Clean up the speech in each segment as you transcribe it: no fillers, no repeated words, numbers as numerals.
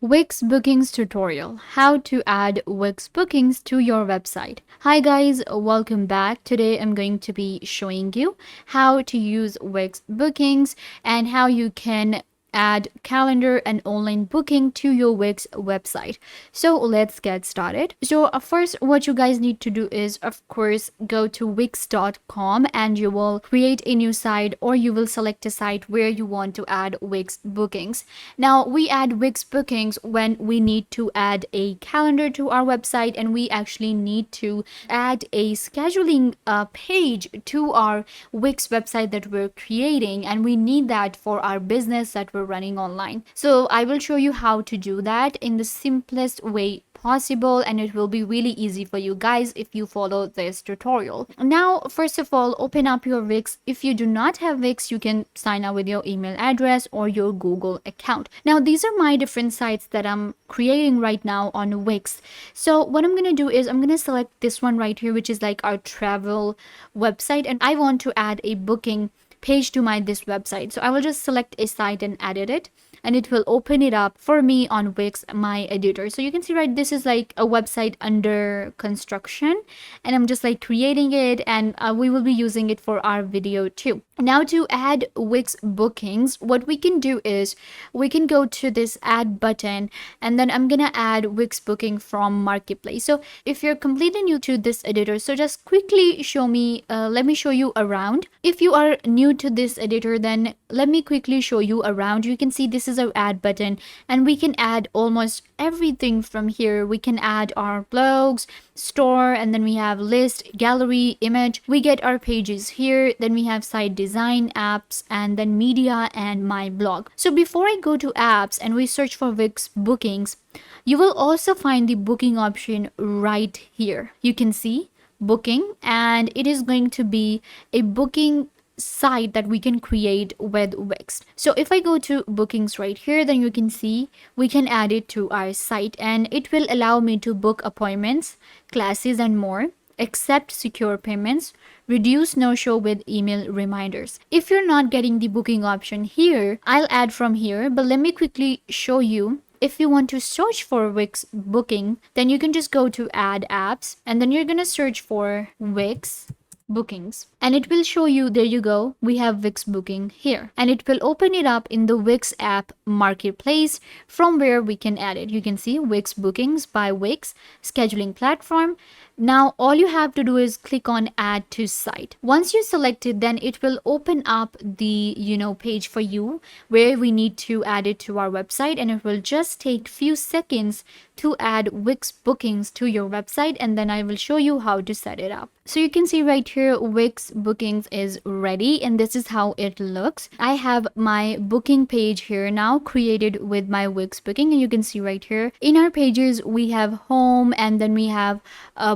Wix Bookings tutorial, how to add Wix Bookings to your website. Hi guys, welcome back. Today I'm going to be showing you how to use Wix Bookings and how you can add calendar and online booking to your Wix website. So let's get started. So first what you guys need to do is, of course, go to wix.com and you will create a new site, or you will select a site where you want to add Wix bookings. Now we add Wix bookings when we need to add a calendar to our website, and we actually need to add a scheduling page to our Wix website that we're creating, and we need that for our business that we're running online. So I will show you how to do that in the simplest way possible, and it will be really easy for you guys if you follow this tutorial. Now, first of all, open up your Wix. If you do not have Wix, you can sign up with your email address or your Google account. Now, these are my different sites that I'm creating right now on Wix. So what I'm gonna do is I'm gonna select this one right here, which is like our travel website, and I want to add a booking page to this website. So I will just select a site and edit it, and it will open it up for me on Wix, my editor. So you can see, right, this is like a website under construction, and I'm just like creating it, and we will be using it for our video too. Now, to add Wix bookings, what we can do is we can go to this add button, and then I'm gonna add Wix booking from marketplace. So if you're completely new to this editor, so just quickly show me, let me show you around. If you are new to this editor, then let me quickly show you around. You can see this is our add button, and we can add almost everything from here. We can add our blogs, store, and then we have list, gallery, image. We get our pages here, then we have site design, apps, and then media and my blog. So before I go to apps and we search for Wix bookings, you will also find the booking option right here. You can see booking, and it is going to be a booking site that we can create with Wix. So if I go to bookings right here, then you can see we can add it to our site, and it will allow me to book appointments, classes, and more, accept secure payments, reduce no-show with email reminders. If you're not getting the booking option here, I'll add from here, but let me quickly show you. If you want to search for Wix booking, then you can just go to add apps, and then you're gonna search for Wix bookings, and it will show you, there you go, we have Wix booking here, and it will open it up in the Wix app marketplace from where we can add it. You can see Wix bookings by Wix scheduling platform. Now all you have to do is click on add to site. Once you select it, then it will open up the page for you where we need to add it to our website, and it will just take few seconds to add Wix bookings to your website, and then I will show you how to set it up. So you can see right here Wix bookings is ready, and this is how it looks. I have my booking page here now created with my Wix booking, and you can see right here in our pages we have home, and then we have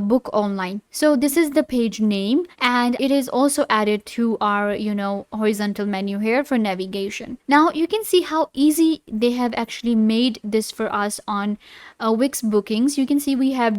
book online. So this is the page name, and it is also added to our horizontal menu here for navigation. Now you can see how easy they have actually made this for us on Wix bookings. You can see we have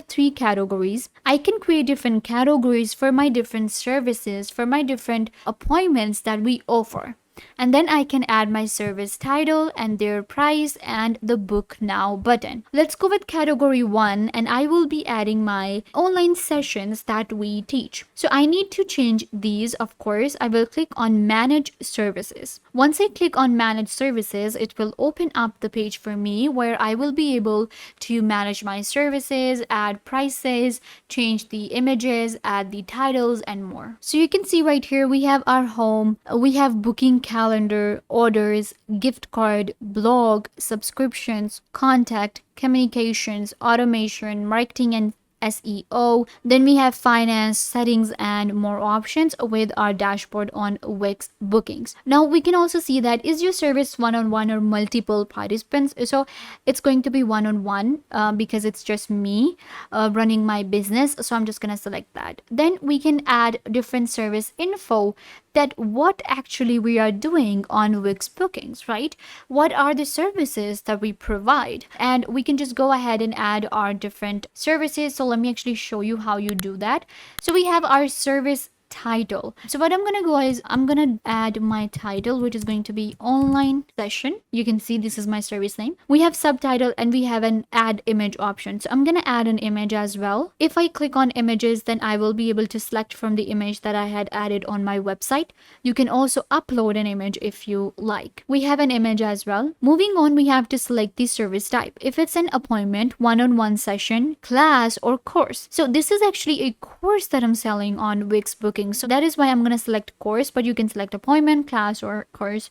three categories. I can create different categories for my different services, for my different appointments that we offer. And then I can add my service title and their price and the book now button. Let's go with category 1, and I will be adding my online sessions that we teach. So I need to change these. Of course, I will click on manage services. Once I click on manage services, it will open up the page for me where I will be able to manage my services, add prices, change the images, add the titles, and more. So you can see right here we have our home, we have booking calendar, orders, gift card, blog, subscriptions, contact, communications, automation, marketing, and SEO. Then we have finance, settings, and more options with our dashboard on Wix bookings. Now we can also see that is your service one-on-one or multiple participants. So it's going to be one-on-one because it's just me running my business. So I'm just gonna select that. Then we can add different service info, that what actually we are doing on Wix bookings, right? What are the services that we provide? And we can just go ahead and add our different services. So let me actually show you how you do that. So we have our service title. So what I'm gonna go is I'm gonna add my title, which is going to be online session. You can see this is my service name. We have subtitle and we have an add image option. So I'm gonna add an image as well. If I click on images, then I will be able to select from the image that I had added on my website. You can also upload an image if you like. We have an image as well. Moving on, we have to select the service type. If it's an appointment, one-on-one session, class, or course. So this is actually a course that I'm selling on Wix Booking. So that is why I'm going to select course, but you can select appointment, class, or course.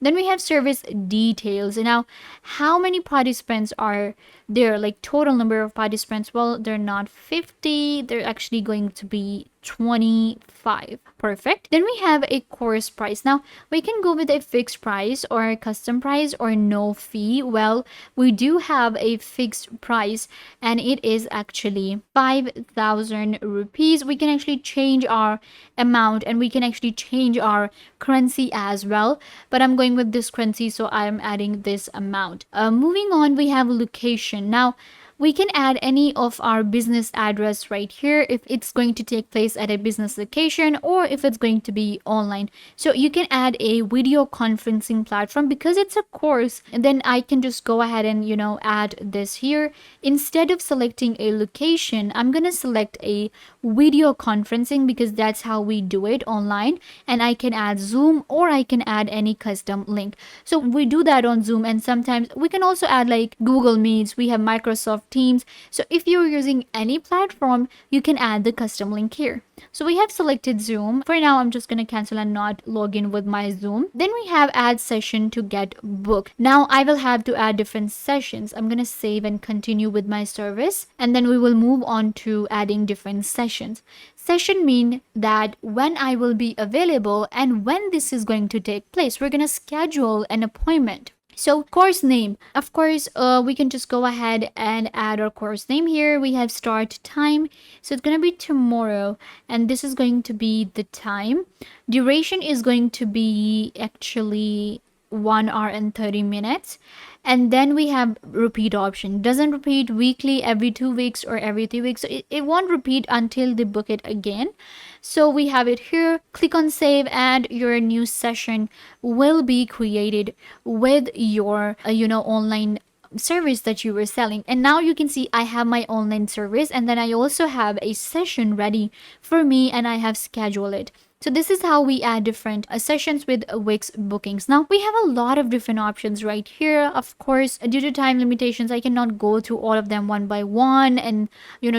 Then we have service details. Now, how many participants are there? Like total number of participants? Well, they're not 50. They're actually going to be 25. Perfect. Then we have a course price. Now we can go with a fixed price or a custom price or no fee. Well, we do have a fixed price and it is actually 5,000 rupees. We can actually change our amount and we can actually change our currency as well, but I'm going with this currency, so I'm adding this amount. Moving on, we have location. Now we can add any of our business address right here if it's going to take place at a business location or if it's going to be online. So you can add a video conferencing platform because it's a course, and then I can just go ahead and add this here. Instead of selecting a location, I'm gonna select a video conferencing because that's how we do it online, and I can add Zoom or I can add any custom link. So we do that on Zoom, and sometimes we can also add like Google Meets. We have Microsoft Teams. So if you're using any platform, you can add the custom link here. So we have selected Zoom. For now, I'm just going to cancel and not log in with my Zoom. Then we have add session to get booked. Now I will have to add different sessions. I'm going to save and continue with my service. And then we will move on to adding different sessions. Session mean that when I will be available and when this is going to take place. We're going to schedule an appointment. So course name, of course, we can just go ahead and add our course name here. We have start time, so it's going to be tomorrow, and this is going to be the time. Duration is going to be actually 1 hour and 30 minutes. And then we have repeat option. Doesn't repeat weekly, every 2 weeks, or every 3 weeks. So it won't repeat until they book it again. So we have it here. Click on save and your new session will be created with your online service that you were selling. And now you can see I have my online service, and then I also have a session ready for me and I have scheduled it. So this is how we add different sessions with Wix bookings. Now we have a lot of different options right here. Of course, due to time limitations, I cannot go through all of them one by one and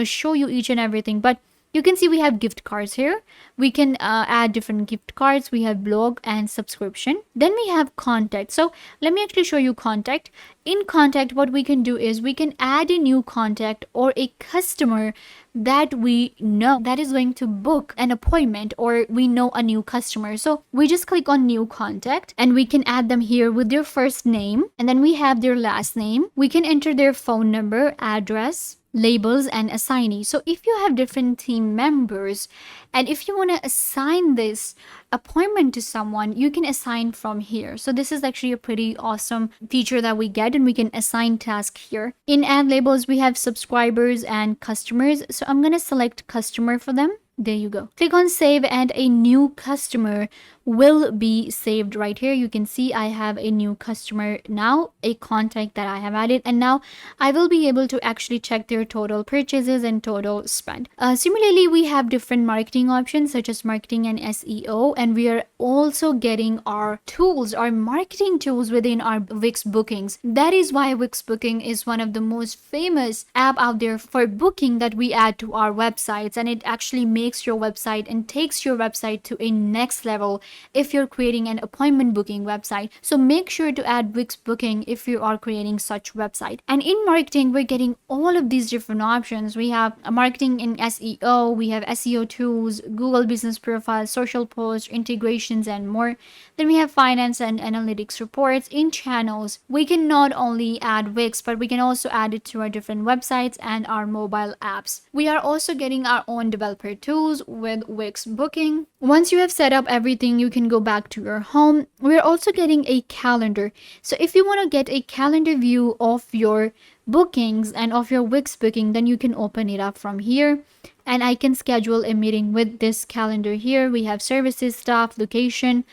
show you each and everything, but you can see we have gift cards here. We can add different gift cards. We have blog and subscription. Then we have contact. So let me actually show you contact. In contact, what we can do is we can add a new contact or a customer that we know that is going to book an appointment, or we know a new customer. So we just click on new contact and we can add them here with their first name, and then we have their last name. We can enter their phone number, address, labels, and assignee. So if you have different team members and if you want to assign this appointment to someone, you can assign from here. So this is actually a pretty awesome feature that we get, and we can assign tasks here. In add labels, we have subscribers and customers. So I'm going to select customer for them. There you go. Click on save and a new customer will be saved right here. You can see I have a new customer now, a contact that I have added, and now I will be able to actually check their total purchases and total spend. Similarly, we have different marketing options such as marketing and SEO, and we are also getting our tools, our marketing tools within our Wix bookings. That is why Wix Booking is one of the most famous app out there for booking that we add to our websites, and it actually makes your website and takes your website to a next level if you're creating an appointment booking website. So make sure to add Wix Booking if you are creating such website. And in marketing, we're getting all of these different options. We have a marketing in SEO, we have SEO tools, Google Business Profile, social posts, integrations, and more. Then we have finance and analytics reports. In channels, we can not only add Wix, but we can also add it to our different websites and our mobile apps. We are also getting our own developer tools with Wix Booking. Once you have set up everything, you can go back to your home. We're also getting a calendar. So if you want to get a calendar view of your bookings and of your Wix booking, then you can open it up from here, and I can schedule a meeting with this calendar here. We have services, staff, location.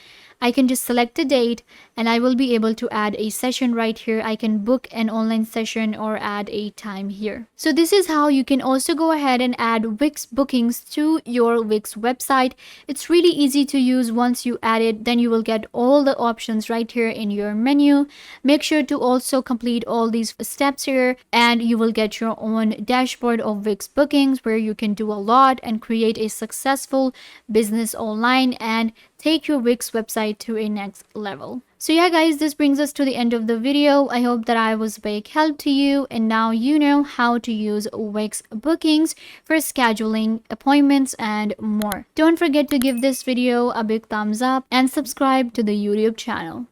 I can just select a date and I will be able to add a session right here. I can book an online session or add a time here. So this is how you can also go ahead and add Wix bookings to your Wix website. It's really easy to use. Once you add it, then you will get all the options right here in your menu. Make sure to also complete all these steps here and you will get your own dashboard of Wix bookings where you can do a lot and create a successful business online and take your Wix website to a next level. So yeah guys, this brings us to the end of the video. I hope that I was a big help to you and now you know how to use Wix bookings for scheduling appointments and more. Don't forget to give this video a big thumbs up and subscribe to the YouTube channel.